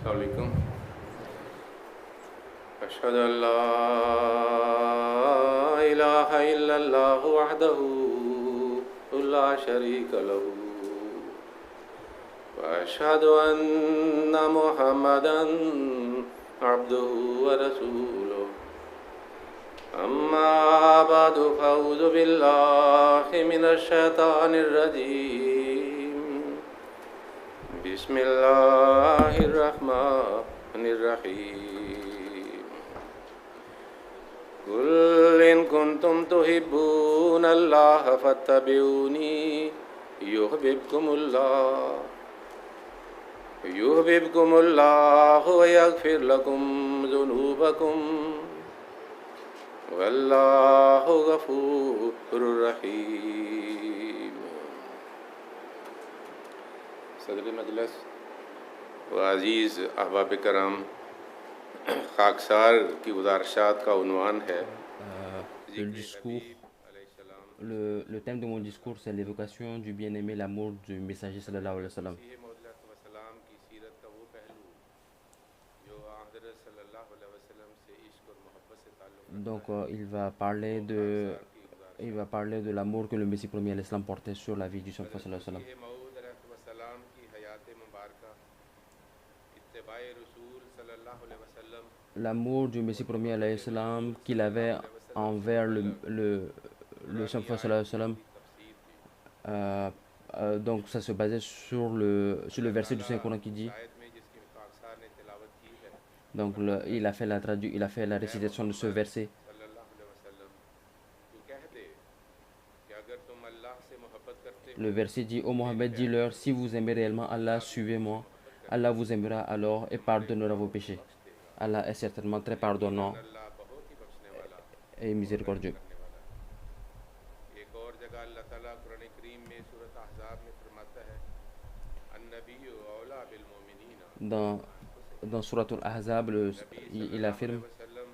अस्सलाम वालेकुम। अशहदु अल्ला इलाहा इल्लल्लाहु वहदहु ला शरीका लहू व अशहदु अन्ना मुहम्मदन अब्दुहु व रसूलुहु। अम्मा बअदु फ़अऊज़ु बिल्लाहि मिनश शैतानिर रजीम। बिस्मिल्लाहिर रहमानिर रहीम। कुल इन कुंतुम तुहिब्बूनल्लाह फत्तबिऊनी युहबिबकुमुल्लाह व यगफिर लकुम ज़ुनूबकुम वल्लाहु गफूरुर रहीम। सदर मजलिस व अज़ीज़ अहबाब करम, खाकसार की गुज़ारिशात का उन्वान है Le discours, le thème de mon discours, c'est l'évocation du bien-aimé, l'amour du messager sallallahu alayhi wa sallam. वसलाम की सीरत का वो पहलू जो हज़रत सल्लल्लाहु अलैहि वसल्लम से इश्क और मोहब्बत से ताल्लुक़ रखता Donc, है, वो खाकसार की il va गुज़ारिशात में parler de l'amour que le Messie premier à l'islam portait sur la vie du saint हज़रत prophète sallallahu alayhi wa मसीह मऊद अलैहिस्सलाम की हयात मुबारका, इत्तिबाए रसूल सल्लल्लाहु अलैहि वसल्लम sallam. L'amour du Messie और premier मोहब्बत alayhi रसूल salam qu'il avait सल्लल्लाहु अलैहि वसल्लम से envers मुतल्लक़ le saint नूरानी prophète sallallahu आयत alayhi wa sallam. की तफसीर थी। Euh, donc, ça se basait sur le अल्लाह verset du ताला Saint-Coran qui उस dit. आयत में जिसकी खाकसार ने तिलावत की है Donc, फरमाता il है, a fait il a fait la I récitation de ce Mohammad verset. सल्लल्लाहु अलैहि वसल्लम, तू कह दे कि अगर तुम अल्लाह से मोहब्बत करते Le हो verset dit, तो ô मेरी Mohammed, पैरवी dis-leur, करो, si vous aimez réellement Allah, अल्लाह भी तुमसे suivez-moi. मोहब्बत Allah करेगा, vous aimera alors et तुम्हारे pardonnera vos गुनाहों को péchés. बख्श देगा। Allah est certainement très यकीनन pardonnant अल्लाह बहुत ही बख्शने वाला et और रहम miséricordieux. करने वाला है। एक और जगह अल्लाह ताला कुरान करीम में सूरत अहज़ाब में फरमाता है, अन्नबिय्यु औला बिल मोमिनीना Dans, मिन अनफुसिहिम। dans Surat al-Ahzab, नबी il सल्लल्लाहु अलैहि affirme, वसल्लम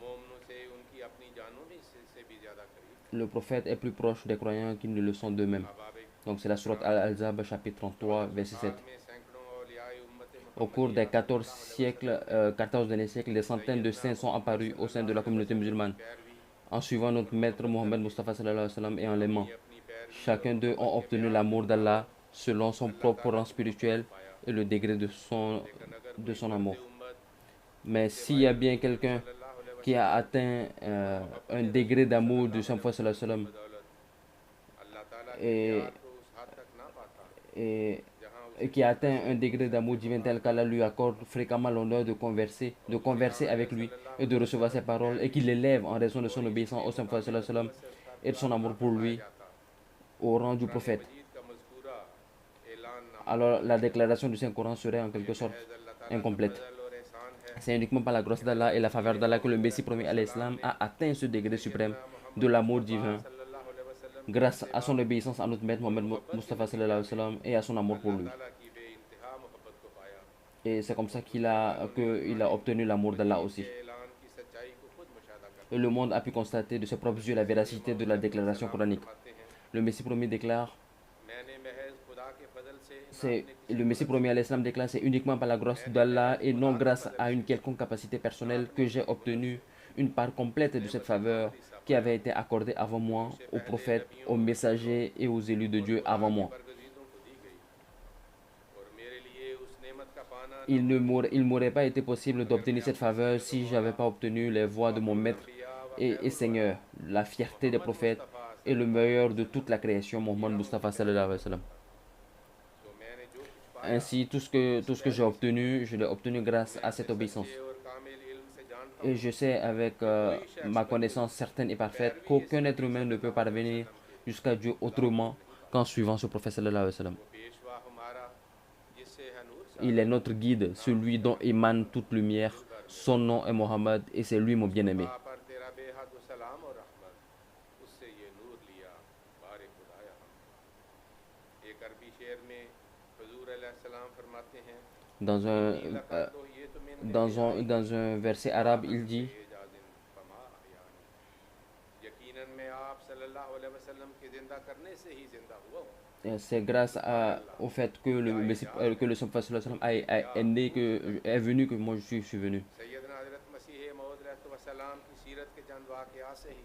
मोमिनों से उनकी अपनी जानों में से भी ज़्यादा करीब हैं। le prophète est plus proche des croyants qu'ils ne le sont d'eux-mêmes. अहबाब Donc c'est la Surat कराम, al-Ahzab, chapitre 33, तवज्जो verset साज 7. में सैकड़ों औलियाए उम्मत Au cours des मुहम्मदिया 14 सल्लल्लाहु अलैहि siècles, वसल्लम ने 14 derniers siècles, des centaines de सैयदना saints sont Mohammad apparus au sein de सल्लल्लाहु la अलैहि communauté वसल्लम की musulmane पैरवी en suivant और notre maître मोहब्बत Mohammed करते Mustafa हैं। sallallahu alayhi wa sallam et en हम l'aimant. ही अपनी पैरवी और Chacun d'eux मोहब्बत ont के obtenu बयान के l'amour d'Allah मुताबिक selon son अल्लाह propre ताला rang की मोहब्बत spirituel पाया। et le degré लेकिन अगर de कोई son फर्द amour. उम्मत Mais s'il y इत्तिबाए a bien रसूल quelqu'un सल्लल्लाहु अलैहि qui a वसल्लम atteint और un मोहब्बत degré रसूल d'amour du सल्लल्लाहु Saint अलैहि Prophète sallallahu वसल्लम alayhi wa की sallam, बदौलत अल्लाह ताला के प्यार et, को उस हद तक ना पाता et, जहाँ et उसे qui a सिजदा atteint से un degré सर d'amour पे divin tel गुजार qu'Allah देता lui accorde fréquemment l'honneur de और उसे converser हज़रत avec lui सल्लल्लाहु et de अलैहि recevoir वसल्लम ses की paroles et qui पैरवी l'élève en raison de son और इश्क़ obéissance au Saint Prophète sallallahu alayhi wa sallam मुताबिकत से उसका et de son अता amour pour फरमाया lui जाता। au rang du कुरान prophète. मजीद का मज़कूरा ऐलान Alors नामुकम्मल la है। déclaration du Saint-Coran serait en ये quelque sorte महज अल्लाह ताला का incomplète. फ़ज़ल और एहसान है C'est uniquement par la grâce कि d'Allah हज़रत et la faveur मसीह d'Allah que le मऊद Messie promis à अलैहिस्सलाम l'Islam ने a atteint ce degré suprême सैयदना de मोहम्मद l'amour मुस्तफ़ा divin सल्लल्लाहु अलैहि वसल्लम की grâce à इत्तिबा son obéissance à notre maître और Mohammed मोहब्बत की Mustafa sallallahu ज़िंदगियाँ alayhi wa में sallam et à son amour pour अल्लाह lui. ताला की बेइंतहा मोहब्बत को पाया Et c'est comme ça और दुनिया वालों ने qu'il a Quran obtenu l'amour d'Allah मजीद aussi. के ऐलान की सच्चाई को खुद मुशाहदा कर Et le लिया। monde a pu constater de ses propres हज़रत yeux la मसीह véracité de मऊद la déclaration अलैहिस्सलाम coranique. फरमाते हैं, Le Messie promis déclare, मैंने महज खुदा के फजल से ना c'est अपने किसी le Messie फर्ज promis से, à l'Islam déclare, c'est uniquement par la grâce मैंने d'Allah महज et non खुदा के grâce फजल à une से quelconque capacité ना personnelle अपने que j'ai किसी फर्ज obtenu से une part complète de cette नेमत का faveur हिस्सा qui पाया। avait été accordée avant जो moi मुझसे aux पहले prophètes, नबियों aux रसूलों messagers et aux élus de और Dieu खुदा avant के moi. बरगजीदों को दी गई और मेरे लिए उस नेमत का पाना Il नामुमकिन ne था m'aurait pas été possible अगर मैं d'obtenir cette अपने faveur सैयद व si je n'avais मौला pas obtनु les व voix de mon अबुल maître अम्बिया व et खैरुल वरा Seigneur, la fierté des Mohammad prophètes मुस्तफ़ा et le सल्लल्लाहु अलैहि meilleur de toute वसल्लम la création, की Mohammed राहों में Mustafa sallallahu पैरवी alayhi wa करता sallam. था। तो मैंने जो कुछ पाया Ainsi, इस tout ce que j'ai पैरवी से पाया। obtenu, je l'ai obtenu grâce मैं à अपने cette obéissance. सच्चे और कामिल इल्म से जानता Et हूँ je sais avec कि कोई शख्स ma बजुज़ connaissance certaine et parfaite पैरवी इस qu'aucun être नबी humain ne peut सल्लल्लाहु अलैहि parvenir वसल्लम के jusqu'à Dieu लायक autrement नहीं qu'en पाता। suivant ce prophète sallallahu alayhi wa sallam. वो पेशवा हमारा जिससे है नूर Il est सारा, notre guide, नाम celui उसका dont émane दिलबर toute lumière. दिलबर Son मेरा nom est Mohammed et c'est lui mon Mustafa bien-aimé. पर तेरा बेहद सलाम और रहमत, उससे ये नूर लिया बारे खुदाया हम। एक अरबी शेर में हुजूर अलैहिस्सलाम फरमाते हैं, Dans un, इन्नी euh, लक़द रुय्यतु मिन इहयाई dans un verset arabe, फमाहन il dit बेजाज़िन फमा अहयानी। यकीनन मैं आप सल्लल्लाहु अलैहि वसल्लम के ज़िंदा करने से ही ज़िंदा हुआ हूँ। c'est grâce au fait que le Messie, que le Prophète sallallahu alayhi wa sallam est né, est venu, que moi je suis venu. सैयदना हज़रत मसीह मऊद अलैहिस्सलाम की सीरत के चंद वाक़यात से ही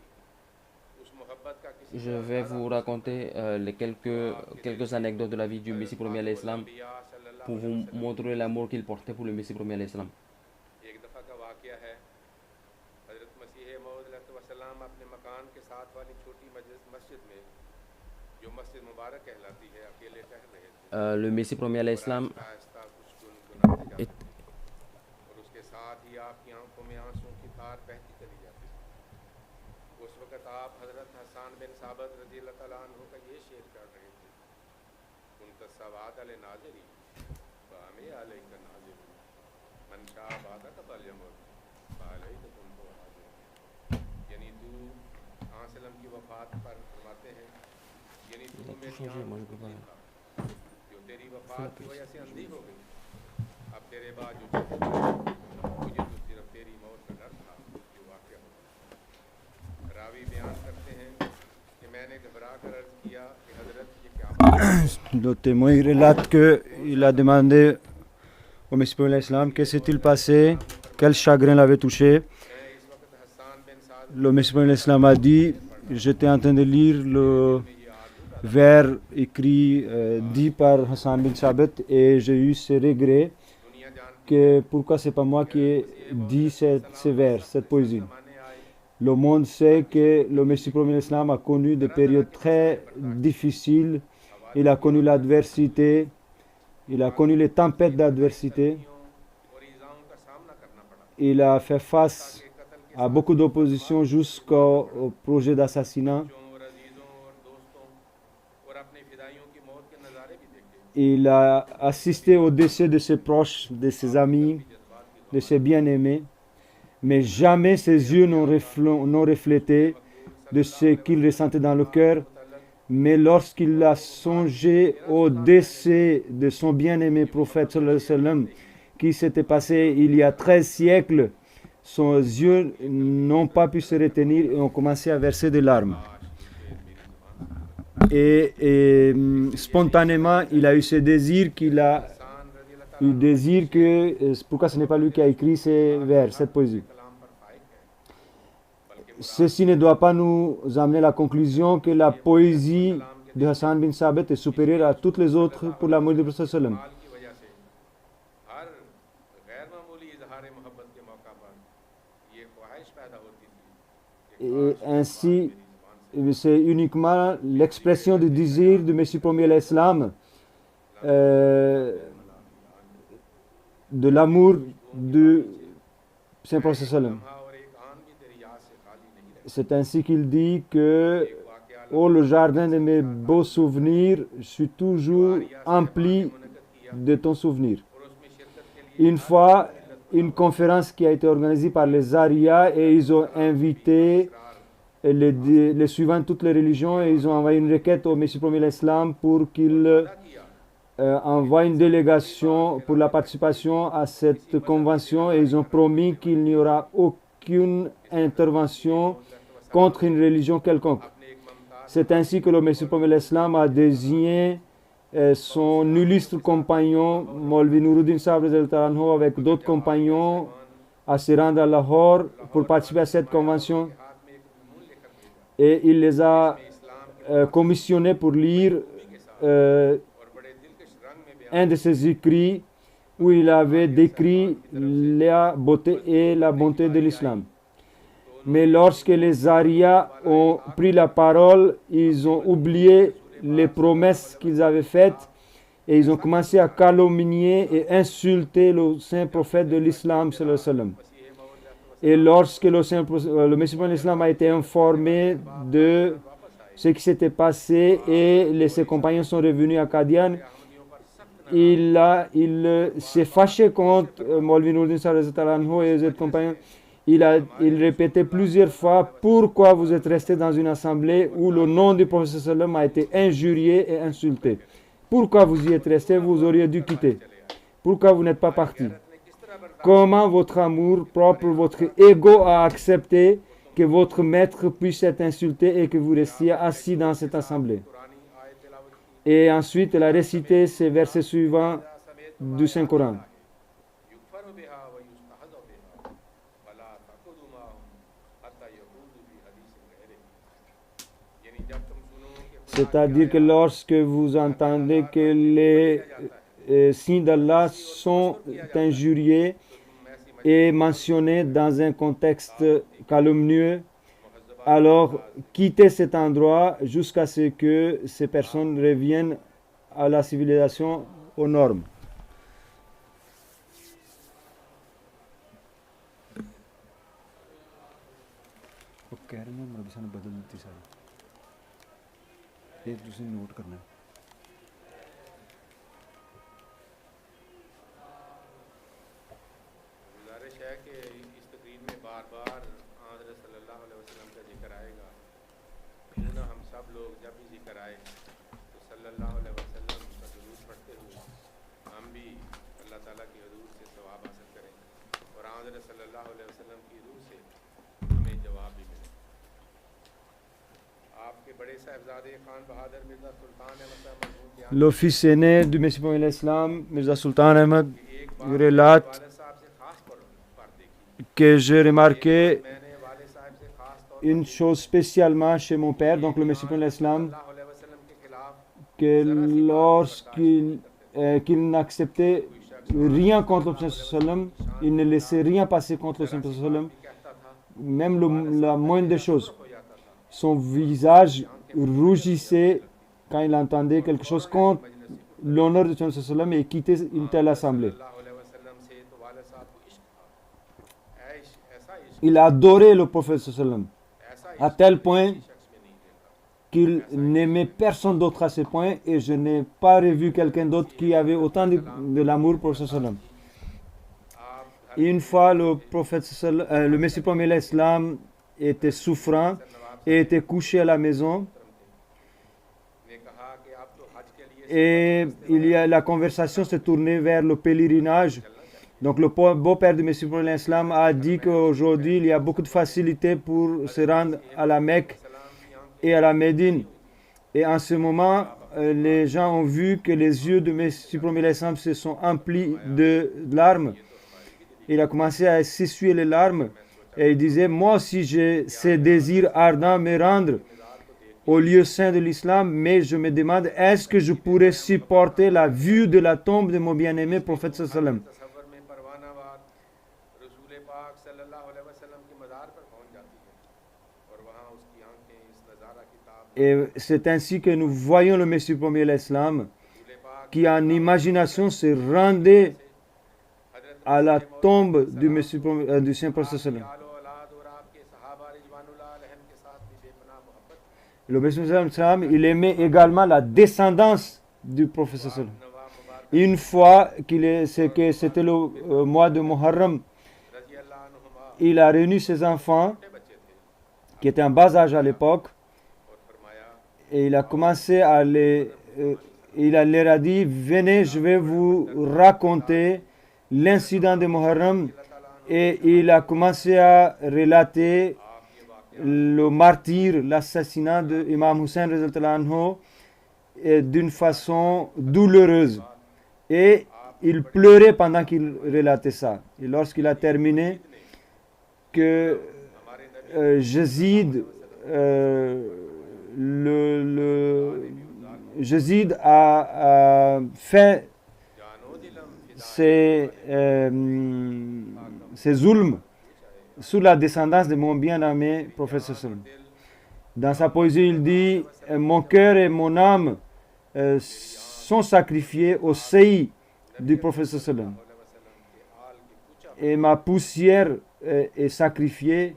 उस मोहब्बत का किसी Je को vais अंदाज़ा vous raconter les quelques anecdotes de la vie du Messie premier alayhi salam अंबिया सल्लल्लाहु pour अलैहि vous वसल्लम montrer l'amour qu'il portait pour le Messie premier alayhi salam. एक दफ़ा का वाक़या है हज़रत मसीह मऊद अलैहिस्सलाम अपने मकान के साथ वाली छोटी मस्जिद में जो मस्जिद मुबारक कहलाती है अकेले ठहर रहे थे Le Messie premier alayhi salam आहिस्ता कुछ गुनगुनाते est, जाते और उसके साथ ही आपकी आंखों में आंसू की धार बहती चली जाती थी। उस वक़्त आप हज़रत हसन बिन साबित रज़ी अल्लाह तआला अन्हु का ये शेर कर रहे थे मुंतसवाद अल नाज़री बामे अलैका नाज़िर मन शाह बादा का बलयमत बालई तो तुमको हाजिर यानी तू आसलम की वफ़ात पर फरमाते हैं यानी तू मेरी आँख देखा जो तेरी वफ़ात की वजह से अंधी हो गई अब तेरे बाद जो मुझे तो सिर्फ तेरी मौत का डर था जो वाक़या हो। रावी बयान करते हैं कि मैंने घबरा कर अर्ज़ किया कि हज़रत ये क्या बात Le témoin il relate qu'il a demandé au Messie de l'Islam qu'est-ce s'est-il passé, quel chagrin l'avait touché. है। इस वक्त हसन बिन साद Le Messie de l'Islam a dit, j'étais en train de lire le vers écrit dit par Hassan bin Sabit et j'ai eu ce regret दुनिया जान que pourquoi c'est pas moi qui ai dit ces vers, cette poésie. माने आए Le monde sait que le Messie premier l'Islam a connu des périodes très difficiles. Il a connu l'adversité, il a connu les tempêtes d'adversité. और ईज़ाओं का सामना करना पड़ा Il a fait face के कत्ल के à beaucoup d'opposition jusqu'au projet d'assassinat. बच्चों और अजीज़ों और दोस्तों और अपने फिदाइयों की मौत के नज़ारे भी देखे Il a assisté au décès de ses proches, de ses amis, de ses bien-aimés. Mais jamais ses yeux n'ont reflété de ce qu'il ressentait dans le cœur. Mais lorsqu'il a songé au décès de son bien-aimé prophète sallallahu alayhi wa sallam, qui s'était passé il y a 13 siècles, ses yeux n'ont pas pu se retenir et ont commencé à verser des larmes. Et spontanément, il a eu ce désir qu'il a eu désir que, pourquoi ce n'est pas lui qui a écrit ces vers, cette poésie. कलाम पर फाइक है Ceci ne doit pas nous amener à la conclusion que la poésie de Hassan bin Sabit est supérieure à toutes les autres pour l'amour du prophète sallam. माल की वजह से हर गैर मामूली इजहार मोहब्बत के मौका पर ये ख्वाहिश पैदा होती थी कि Et ainsi, c'est uniquement l'expression du désir du Messie premier l'Islam, de l'amour du Saint Prophète sallam. हाँ और एक आन भी तेरी याद से खाली नहीं रहे C'est ainsi qu'il dit que, वाकया oh le jardin de mes beaux souvenirs, je suis toujours empli de ton souvenir. और उसमें शिरकत के लिए Une fois, une conférence qui a été organisée par les Zaria et ils ont invité les suivants de toutes les religions et ils ont envoyé une requête au Messie premier l'Islam pour qu'il envoie une délégation pour la participation à cette convention et ils ont promis qu'il n'y aura aucune intervention contre une religion quelconque. अपने एक Mumtaz C'est ainsi que le Messie premier l'Islam a désigné son illustre compagnon Maulvi Nuruddin Sahib radhiyallahu anhu avec d'autres compagnons à se rendre à Lahore pour participer à cette convention हाथ में एक मूल लेकर भेजा et il les a इस्लाम की commissionnés pour lire और बड़े दिलकश रंग में बयान un de ses écrits où il avait décrit la beauté et la bonté de l'islam. Mais lorsque les Zaria ont pris la parole, ils ont oublié les promesses qu'ils avaient faites et ils ont commencé à calomnier et insulter le saint prophète de l'islam sallallahu alayhi wa sallam. Et lorsque le Messie de l'islam a été informé de ce qui s'était passé et ses compagnons sont revenus à Qadian, il s'est fâché contre Maulvi Nuruddin Sahib et ses compagnons. Il répétait plusieurs fois pourquoi vous êtes restés dans une assemblée où le nom du prophète sallam a été injurié et insulté. Pourquoi vous y êtes restés, vous auriez dû quitter. Pourquoi vous n'êtes pas parti? Comment votre amour propre, votre ego a accepté que votre maître puisse être insulté et que vous restiez assis dans cette assemblée? Et ensuite, elle a récité ces versets suivants du Saint-Coran. युगफर बिहा व युस्तहज़ बिहा वला तकुदु माहुम हत्ता यकूदु फी हदीसिन गैरिही यानी जब तुम सुनो कि खुदा C'est-à-dire que lorsque vous entendez que les signes d'Allah sont injuriés et mentionnés dans un contexte calomnieux, alors quittez cet endroit jusqu'à ce que ces personnes reviennent à la civilisation, aux normes. ਉਹ ਕਹਿ ਰਹੇ ਨੇ ਮਤਲਬ ਸਾਨੂੰ ਬਦਲ ਦਿੱਤੀ ਸਾਰੀ ਇਹ ਤੁਸੀਂ ਨੋਟ ਕਰਨਾ ਹੈ गुजारिश है कि इस तकरीर में बार बार हज़रत सल्लल्लाहु अलैहि वसल्लम का जिक्र आएगा क्यों ना हम सब लोग जब भी जिक्र आए तो सल्लल्लाहु अलैहि वसल्लम का दुरूद पढ़ते हुए हम भी अल्लाह ताला की हजूर से सवाब हासिल करें और हज़रत सल्लल्लाहु अलैहि वसल्लम की रूह से हमें जवाब भी मिले। आपके बड़े साहबजादे खान बहादुर मिर्ज़ा सुल्तान अहमद साहब मरहूम के Le fils aîné du Messie pour l'Islam, Mirza Sultan Ahmad, relate वाले साहब से खास पर देखी que j'ai remarqué मैंने वाले साहब से खास तौर une chose spécialement chez mon père, donc le Messie pour l'Islam, सल्लल्लाहु अलैहि वसल्लम के खिलाफ que qu'il n'acceptait rien contre le prophète sallam, il ne laissait rien passer contre le prophète sallam, कहता था même la moindre des choses. हो जाता था Son visage rougissait quand il entendait quelque chose contre l'honneur du prophète sallam et quittait une telle assemblée. सल्लल्लाहु अलैहि वसल्लम से तो वाले साहब को इश्क था ऐश ऐसा इश्क Il adorait le prophète sallam ऐसा à tel point शख्स में नहीं देखा qu'il n'aimait personne d'autre à ce point et je n'ai pas revu quelqu'un d'autre qui avait autant de l'amour pour le prophète sallam. आप Une fois, le prophète, le Messie premier l'Islam était souffrant et était couché à la maison. ने कहा कि आप तो हज के लिए Et la conversation s'est tournée vers le pèlerinage. Donc le beau-père du Messie premier l'Islam a dit qu'aujourd'hui, il y a beaucoup de facilités pour se rendre à la Mecque et à la Médine. Et en ce moment, les gens ont vu que les yeux du Messie premier l'Islam se sont emplis de larmes. Il a commencé à s'essuyer les larmes et il disait, moi aussi j'ai ces désirs ardents me rendre au lieu saint de l'islam, mais je me demande, est-ce que je pourrais supporter la vue de la tombe de mon bien-aimé prophète sallam. तसव्वुर में परवानावार रसूल पाक सल्लल्लाहु अलैहि वसल्लम की मज़ार पर पहुंच जाती है और वहां उसकी आंखें इस नज़ारा किताब Et c'est ainsi que nous voyons le Messie premier l'islam रसूल पाक qui en imagination se rendait हजरत à la tombe du Messie du Saint prophète sallam. आलो औलाद और आपके सहाबा रिजवानुल्लाह अलैहिम के साथ भी बेपनाह मोहब्बत Le Messie sallam, il aimait également la descendance du prophète sallam. नवाब मुबारक Une fois que c'était le mois de Muharram, रजी अल्लाह अन्हुमा il a réuni ses enfants छोटे बच्चे थे qui étaient en bas âge à l'époque और फरमाया et il a commencé à il leur a dit, venez, je vais vous raconter l'incident de Muharram, et il a commencé à relater le martyr, l'assassinat de Imam Hussein radhiyallahu anhu, d'une façon douloureuse. Et il pleurait pendant qu'il relatait ça. Et lorsqu'il a terminé, que Yazid, Yazid a fait जानो दिलम ces zulms sous la descendance de mon bien-aimé prophète sallam. Dans sa poésie, il dit, mon cœur et mon âme sont sacrifiés au seil du prophète sallam. Et ma poussière est sacrifiée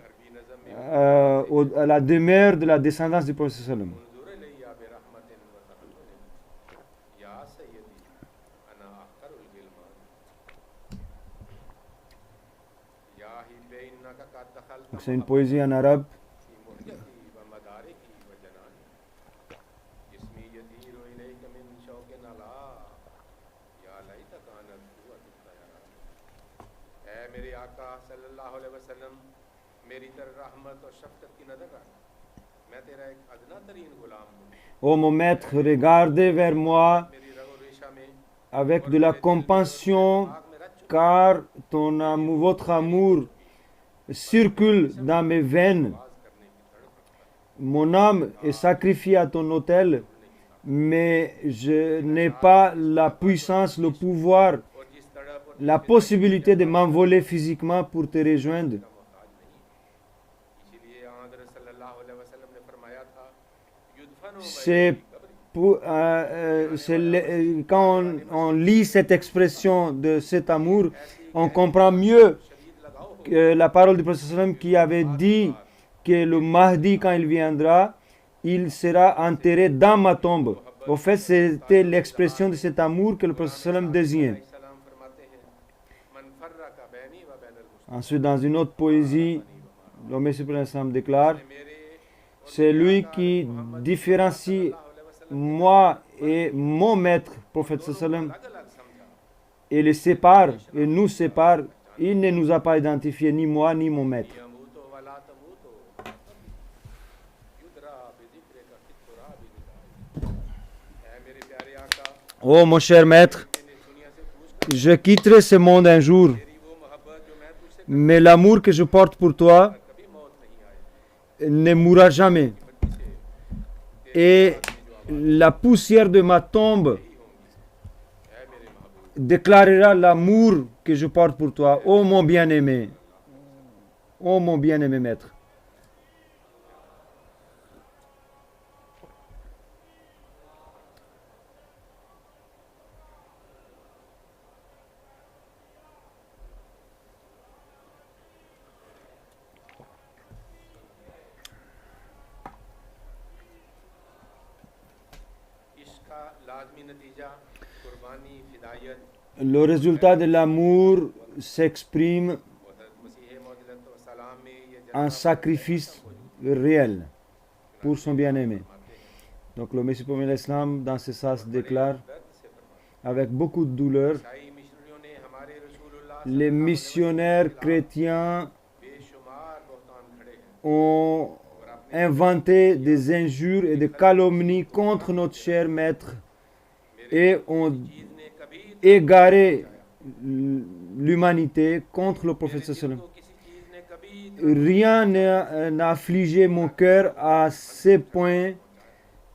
à la demeure de la descendance du prophète sallam. मंजूर इलैया बिरहमतिन व तहल्लुल या सय्यदी अना अखरुल गिलमान या ही बेइन्नका कद दखलत Donc, c'est une poésie en arabe. फी मुहजती व मदारिकी व जनानी जिस्मी यदीरु इलैका मिन शौकिन अला या लैत कानत कुव्वतु तयरान ऐ मेरे आका सल्लल्लाहु अलैहि वसल्लम मेरी तरफ रहमत और शफकत की नजर रख मैं तेरा एक अदना तरीन गुलाम हूँ, Ô mon maître, regardez vers moi मेरी रगो रेशा में avec de la compassion, आग में रच चुका car ton amour, votre amour circule dans mes veines. आवाज करने की तड़प रखता है। Mon âme est sacrifiée à ton autel, mais je n'ai pas la puissance, le pouvoir, और जिस तड़प और la possibilité de m'envoler physiquement pour te rejoindre. का मोहताज नहीं है। इसीलिए हज़रत सल्लल्लाहु अलैहि वसल्लम ने फरमाया था, युदफनु C'est quand on lit cette expression de cet amour, on comprend mieux शरीद लगाओ que la parole du prophète sallam qui avait dit que le Mahdi, quand il viendra, il sera enterré dans ma tombe. Au fait, c'était l'expression de cet amour que le prophète sallam désignait. सलाम फरमाते हैं, मन फर्रका बैनी व बैनल मुस्लिमीन, Ensuite, dans une autre poésie, le Messie prophète sallam déclare, मेरे c'est lui qui différencie moi et mon maître, prophète sallam, अलग अलग समझा, et les sépare, et nous sépare. Il ne nous a pas identifiés, ni moi, ni mon maître. यमूतो वला तमूतो, युद्रा बिदिक्रे का कितुरा बिदिदाई। ऐ मेरे प्यारे आका, Oh mon cher maître, मैंने दुनिया से पूछ कर je quitterai ce monde un jour, तेरी वो मोहब्बत जो मैं तुझसे mais l'amour que je porte pour toi कभी मौत नहीं आए, ne mourra jamais. बच्ची से Et la poussière de ma tombe ऐ मेरे महबूब, déclarera l'amour que je porte pour toi. Oh mon bien-aimé, oh mon bien-aimé maître. इसका लाजमी नतीजा कुर्बानी फिदायत Le résultat de l'amour s'exprime मसीह मौजूद सलाम में ये en sacrifice réel pour son bien-aimé. Donc le Messie prophète l'Islam dans ce sens déclare दर्द से फरमाते avec beaucoup de douleur, ईसाई मिशनरियों ने हमारे रसूलुल्लाह les missionnaires chrétiens बेशुमार बहतान खड़े हैं ont inventé des injures et des calomnies contre notre cher maître et ont चीज ने कभी égaré l'humanité contre le prophète sallam. तो किसी चीज ने कभी Rien n'a affligé mon cœur à ce point,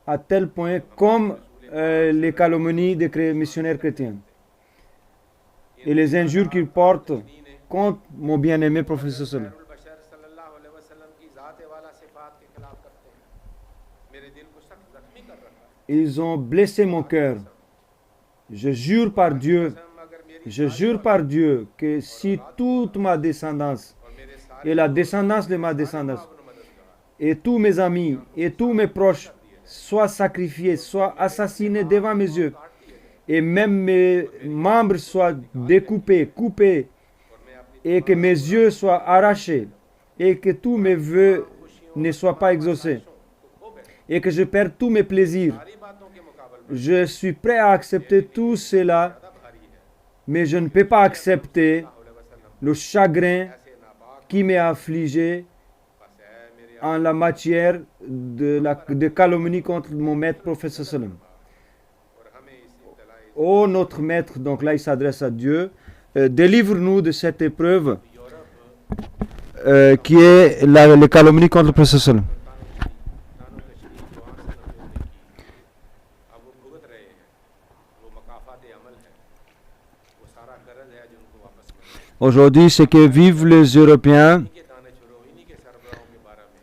à tel point comme les calomnies des missionnaires chrétiens et les injures qu'ils portent contre mon bien-aimé prophète sallam. बशर सल्लल्लाहु अलैहि वसल्लम की जात वाला सिफात के खिलाफ करते हैं, मेरे दिल को सख्त जख्मी कर रखा है। Ils ont blessé mon cœur. Je jure par Dieu, अगर मेरी je jure par Dieu que si toute ma descendance और मेरे सारे et la descendance de ma descendance मददगार et tous mes amis et tous mes proches soient sacrifiés, soient assassinés devant mes yeux, et même mes membres soient découpés, coupés, et que mes yeux soient arrachés, et que tous mes vœux ne soient pas exaucés, et que je perde tous mes plaisirs. सारी बातों के मुकाबले Je suis prêt à accepter tout cela, भारी है। mais je ne peux pas accepter le chagrin ऐसे नापाक qui m'est affligé बस है मेरे en la matière de calomnie contre mon maître prophète sallam. और हमें इस इब्तलाई Ô notre maître, donc là il s'adresse à Dieu, délivre-nous de cette épreuve qui est les calomnies contre le prophète sallam. नानों के शरीफ दुआ से नजूर ने की, अब वो भुगत रहे हैं, वो मकाफात अमल है, वो सारा कर्ज है जो उनको वापस मिले। Aujourd'hui, ce que vivent les Européens इन्हीं के दाने छोड़ो, इन्हीं के सरबराहों के बारे में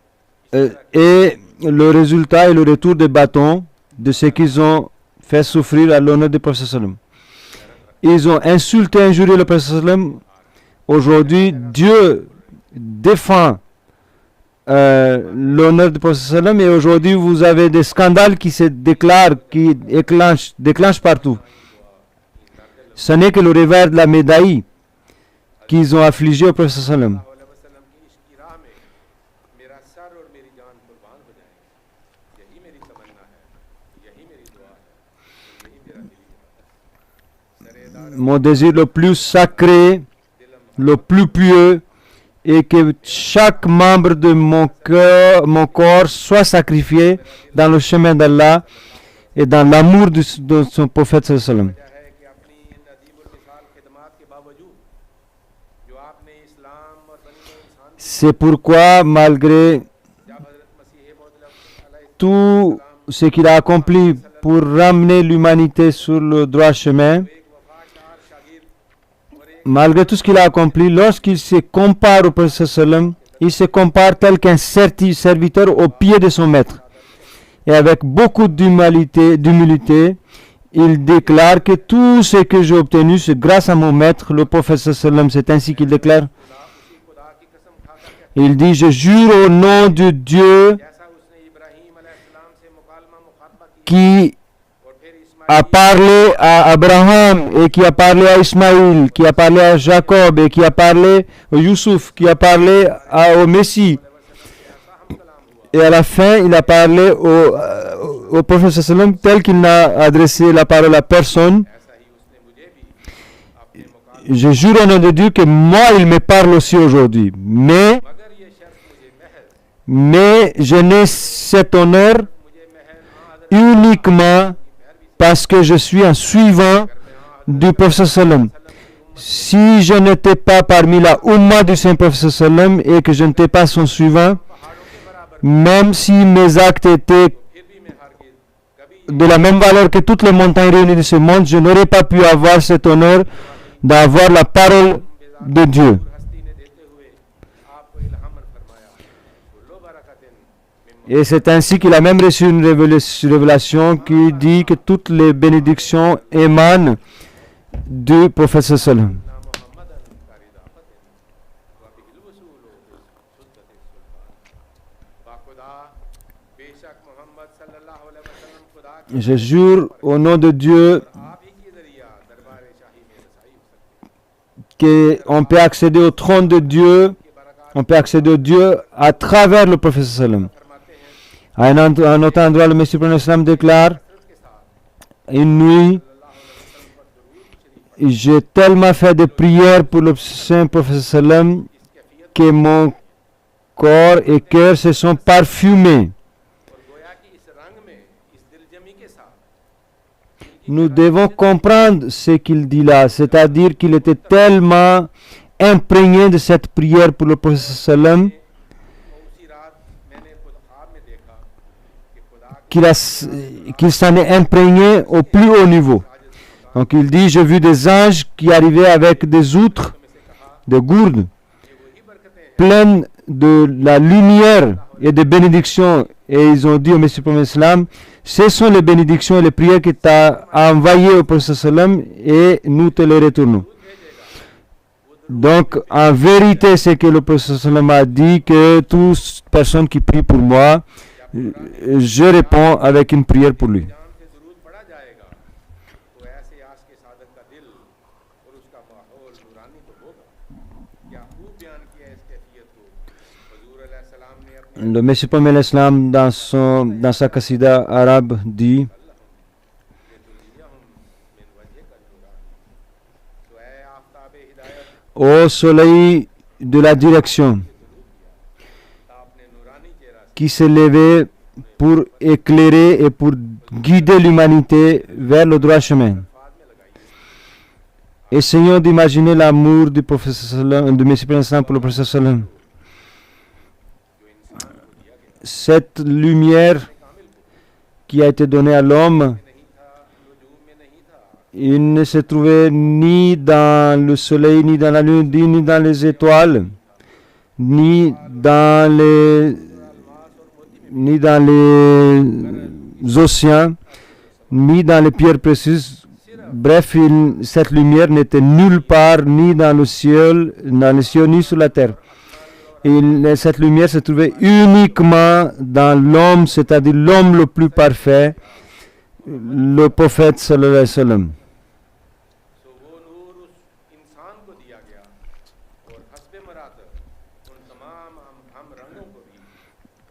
est le résultat et le retour des bâtons de ce qu'ils ont fait souffrir à l'honneur du prophète sallam. Ils ont insulté, injurié le prophète sallam. Aujourd'hui, Dieu défend l'honneur du prophète sallam, et aujourd'hui vous avez des scandales qui se déclarent, qui déclenchent partout. Ce n'est que le revers de la médaille qu'ils ont affligé au prophète sallam. अलैहि वसल्लम की इश्क की राह में मेरा सर और मेरी जान कुर्बान हो जाए, यही मेरी तमन्ना है, यही मेरी दुआ है, यही मेरा दिली इरादा है। सरेदार Mon désir le plus sacré, le plus pieux et que chaque membre de mon corps soit sacrifié dans le chemin d'Allah et dans l'amour de son prophète sallallahu alayhi wa sallam. वजह है कि अपनी इन अजीबुल मिसाल खिदमात के बावजूद जो आपने इस्लाम और बनी नौ इंसान की C'est pourquoi, malgré जब हजरत मसीह मौद अलैहि tout ce qu'il a accompli pour ramener l'humanité sur le droit chemin, एक वफादार शागिर्द और एक malgré tout ce qu'il a accompli, lorsqu'il se compare au prophète sallam, il se compare tel qu'un serviteur au pied de son maître. Et avec beaucoup d'humilité, il déclare que tout ce que j'ai obtenu, c'est grâce à mon maître, le prophète sallam. C'est ainsi qu'il déclare. उसी खुदा की कसम खाकर कहता Il dit, je jure au nom de Dieu जैसा उसने इब्राहीम अलैहिस्सलाम से मुखातबा की qui और फिर Ismail a parlé à Abraham et qui a parlé à Ismaïl, qui a parlé à Jacob et qui a parlé à Youssouf, qui a parlé au Messie. Et à la fin, il a parlé au prophète sallam tel qu'il n'a adressé la parole à personne. ऐसा ही उसने मुझे भी अपने मुकाम Je jure au nom de Dieu que moi, il me parle aussi aujourd'hui. Mais मगर ये शर्त मुझे महज je n'ai cet honneur मुझे महज हाँ uniquement parce que je suis un suivant du prophète sallam. Si je n'étais pas parmi la Ummah du Saint-Prophète sallam et que je n'étais pas son suivant, même si mes actes étaient फिर भी मैं हरगिज़ कभी de la même valeur que toutes les montagnes réunies de ce monde, je n'aurais pas pu avoir cet honneur d'avoir la parole de Dieu. हस्ती ने देते हुए आपको इल्हामन फरमाया कुल्लु बरकतिन मिम्मा Et c'est ainsi qu'il a même reçu une révélation qui dit que toutes les bénédictions émanent du prophète sallam. Muhammadan कारिदाफतिन व बिहिल वसूल सुद्दति सुल्तान बाखुदा बेशक मोहम्मद सल्लल्लाहु अलैहि वसल्लम खुदा की Je jure au nom de Dieu आप ही के जरिया दरबार शाही में रसाई हो सकती है qu'on peut accéder au trône de Dieu, कि बरकत on peut accéder au Dieu à travers le prophète sallam. फरमाते हैं À un autre endroit, le Messie prophète sallam déclare, हजरत के साथ une nuit, j'ai tellement fait de prières pour le saint prophète sallam que mon corps et cœur se sont parfumés. और गोया कि इस रंग में इस दिलजमी के साथ Nous devons comprendre ce qu'il dit là, c'est-à-dire qu'il était tellement imprégné de cette prière pour le prophète sallam और उसी रात मैंने खुद ख्वाब में देखा कि खुदा qu'il s'en est imprégné au plus haut niveau. Donc il dit, j'ai vu des anges qui arrivaient avec des outres, des gourdes, pleines de la lumière et de bénédictions. Et ils ont dit au Messie prophète sallam, ce sont les bénédictions et les prières que tu as envoyées au prophète sallam et nous te les retournons. Donc en vérité, c'est que le prophète sallam a dit que toute personne qui prie pour moi, je réponds avec une prière pour lui. जान से दुरूद पढ़ा जाएगा तो ऐसे आस के सादत का दिल और उसका माहौल नूरानी तो होगा क्या खूब बयान किया इस कैफियत को हुजूर अलैहिस्सलाम ने अपने Le Messie prophète l'Islam dans sa qasida arabe dit मिन वजह का नूरानी तो ऐ आफताब हिदायत Ô soleil de la direction आपने नूरानी चेहरा से qui s'est levé pour éclairer et pour guider l'humanité vers le droit chemin. बाद में लगाई Essayons d'imaginer l'amour du prophète sallam, du Messie prophète sallam pour le prophète sallam. जो इंसान को दिया गया Cette lumière कामिल को qui a été donnée à l'homme, नहीं था नजूम में नहीं था il ne se trouvait ni dans le soleil, ni dans la lune, ni dans les étoiles, ni dans les océans, ni dans les pierres précieuses. Bref, cette lumière n'était nulle part, ni dans le ciel, ni sur la terre. Cette lumière se trouvait uniquement dans l'homme, c'est-à-dire l'homme le plus parfait, le prophète sallallahu alayhi wa sallam. सो वो नूर उस इंसान को दिया गया और हस्बे मरातब उन तमाम हम रंगों को भी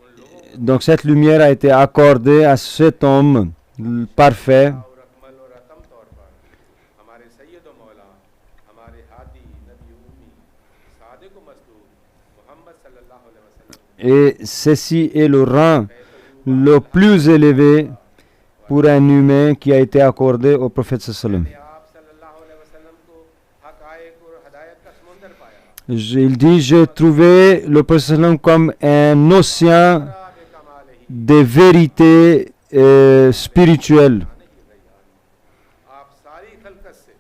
उन लोगों को Donc cette lumière a été accordée à cet homme parfait, और अकमल और अतम तौर पर हमारे सैयद व मौला हमारे हादी नबी उम्मी सादिक व मसदूक मोहम्मद सल्लल्लाहु अलैहि वसल्लम Et ceci est le rang le plus élevé pour un humain qui a été accordé au prophète sallam. ने आप सल्लल्लाहु अलैहि वसल्लम को हक़ाइक़ और हदायत का समुंदर पाया Il dit, j'ai trouvé le prophète sallam comme un océan बेकमाल ही de vérité spirituelle. आप सारी खलकत से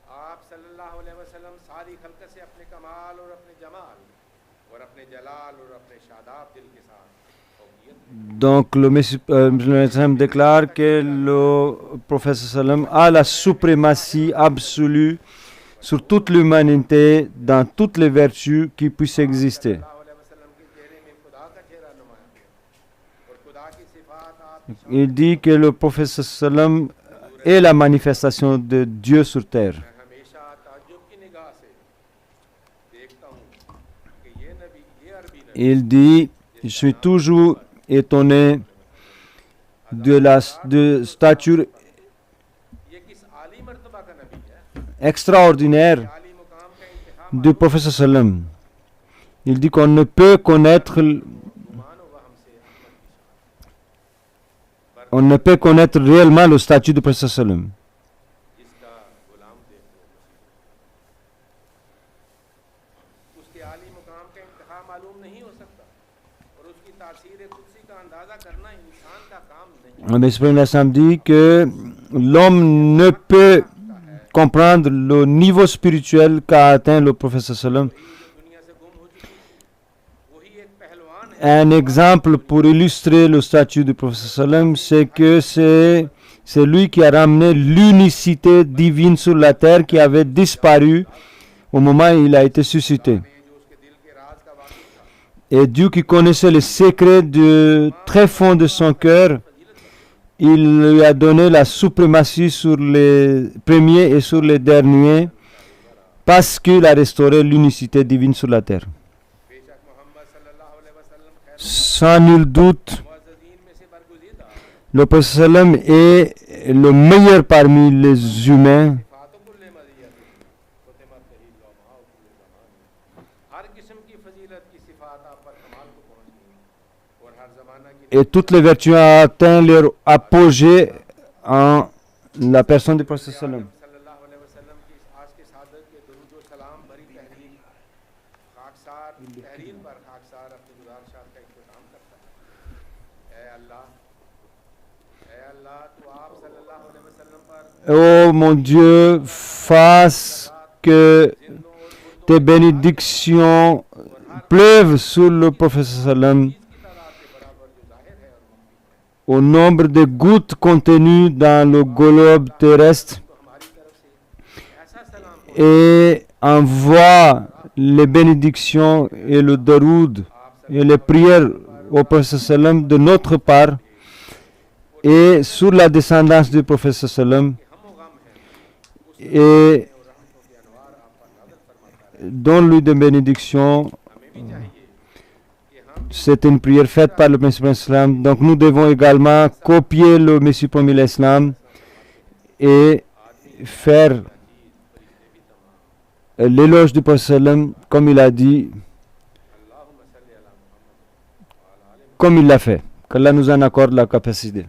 आप सल्लल्लाहु अलैहि वसल्लम सारी खलकत से अपने कमाल और अपने जमाल और अपने जलाल और अपने शादाब दिल के साथ फौकियत Donc le Messie sallam déclare que le prophète sallam a la suprématie absolue sur toute l'humanité dans toutes les vertus qui puissent exister. सल्लल्लाहु अलैहि वसल्लम के चेहरे में खुदा का चेहरा नुमाया हुआ और खुदा की सिफात आप Il dit que le prophète sallam est la manifestation de Dieu sur terre. मैं हमेशा ताज्जुब की निगाह से देखता हूँ कि ये नबी ये अरबी नबी Il dit, je suis toujours étonné de la stature ये किस आली मर्तबा का नबी है extraordinaire आली मुकाम का इंतहा du prophète sallam. Il dit qu'on ne peut connaître, गुमान हुआ हमसे अहमद की शान on ne peut connaître réellement le statut du prophète sallam. जिसका गुलाम देखो उसके आली मुकाम का इंतहा मालूम नहीं हो सकता और उसकी तासीर कुदसी का अंदाज़ा करना इंसान का काम नहीं Le Messie sallam dit que l'homme ne peut comprendre le niveau spirituel qu'a atteint le prophète sallam. जो दुनिया से गुम हो चुकी थी वही एक पहलवान है Un exemple pour illustrer le statut du prophète sallam, c'est que c'est lui qui a ramené l'unicité divine sur la terre qui avait disparu au moment où il a été suscité. जो उसके दिल के राज का वाकिफ था Et Dieu qui connaissait les secrets du très fond de son cœur, il lui a donné la suprématie sur les premiers et sur les derniers parce qu'il a restauré l'unicité divine sur la terre. बेशक मोहम्मद सल्लल्लाहु अलैहि वसल्लम खैर Sans nul doute, मुअज़्ज़ज़ीन में से बरगुज़ीदा le prophète sallam est le meilleur parmi les humains. फातो कुल्ले मज़ियत फतिमत ही लौमा कुल्ले ज़मान हर किस्म की फजीलत की सिफात आप पर कमाल को पहुंच गई और हर ज़माना की Et toutes les vertus ont atteint leur apogée en la personne du prophète sallam. सल्लल्लाहु अलैहि वसल्लम की इस आज के सादत के दुरूद व सलाम भरी तहरीर खाकसार तहरीर पर खाकसार अपनी गुज़ारिशात का इख्तिताम करता है ऐ अल्लाह तू आप सल्लल्लाहु अलैहि वसल्लम पर Oh mon Dieu, fasse que tes bénédictions pleuvent sur le prophète sallam की तादाद के बराबर जो जाहिर है और मुमकिन है au nombre de gouttes contenues dans le globe terrestre तो हमारी तरफ से ऐसा सलाम et envoie les bénédictions et le daroud et les prières au prophète sallam de notre part et sur la descendance du prophète sallam हम व गम है et और रहमतों के अनवार आप पर नाज़िल फरमाता है donne-lui des bénédictions. हमें भी चाहिए कि हम C'est une prière faite par le Messie l'Islam. Donc nous devons également copier le Messie premier l'Islam et faire l'éloge du prophète sallam comme il a dit, अल्लाहुम्मा सल्ली अला मुहम्मद व अला आलि comme il l'a fait. Qu'Allah nous en accorde la capacité.